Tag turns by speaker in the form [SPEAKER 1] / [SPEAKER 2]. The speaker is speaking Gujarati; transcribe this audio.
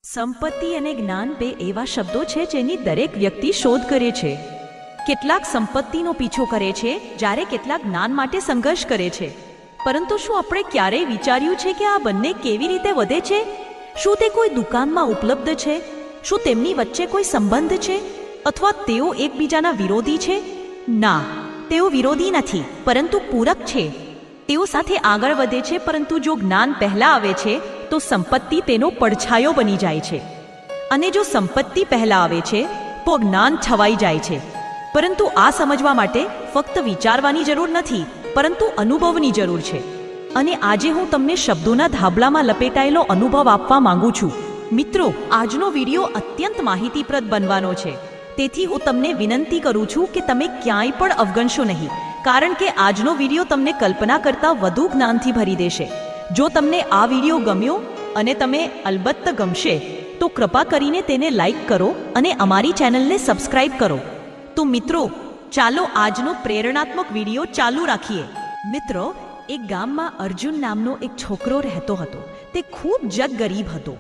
[SPEAKER 1] સંપત્તિ અને જ્ઞાન બે એવા શબ્દો છે જેની દરેક વ્યક્તિ શોધ કરે છે. કેટલાક સંપત્તિનો પીછો કરે છે જ્યારે કેટલાક જ્ઞાન માટે સંઘર્ષ કરે છે. પરંતુ શું આપણે ક્યારેય વિચાર્યું છે કે આ બંને કેવી રીતે વધે છે? શું તે કોઈ દુકાનમાં ઉપલબ્ધ છે? શું તેમની વચ્ચે કોઈ સંબંધ છે? અથવા તેઓ એકબીજાના વિરોધી છે? ના, તેઓ વિરોધી નથી, પરંતુ પૂરક છે. તેઓ સાથે આગળ વધે છે, પરંતુ જો જ્ઞાન પહેલા આવે છે તો સંપત્તિ તેનો પડછાયો બની જાય છે. અને જો સંપત્તિ પહેલા આવે છે તો જ્ઞાન છવાઈ જાય છે. પરંતુ આ સમજવા માટે ફક્ત વિચારવાની જરૂર નથી, પરંતુ અનુભવની જરૂર છે. અને આજે હું તમને શબ્દોના ધાબળામાં લપેટાયેલો અનુભવ આપવા માંગુ છું. મિત્રો, આજનો વિડીયો અત્યંત માહિતીપ્રદ બનવાનો છે. તેથી હું તમને વિનંતી કરું છું કે તમે ક્યાંય પણ અવગણશો નહીં, કારણ કે આજનો વિડીયો તમને કલ્પના કરતાં વધુ જ્ઞાનથી ભરી દેશે. જો તમને આ વિડીયો ગમ્યો અને તમે અલબત્ત ગમશે તો કૃપા કરીને તેને લાઈક કરો અને અમારી ચેનલને સબસ્ક્રાઇબ કરો. તો મિત્રો, ચાલો આજનો પ્રેરણાત્મક વિડીયો ચાલુ રાખીએ. મિત્રો, એક ગામમાં અર્જુન નામનો એક છોકરો રહેતો હતો. તે ખૂબ જ ગરીબ હતો.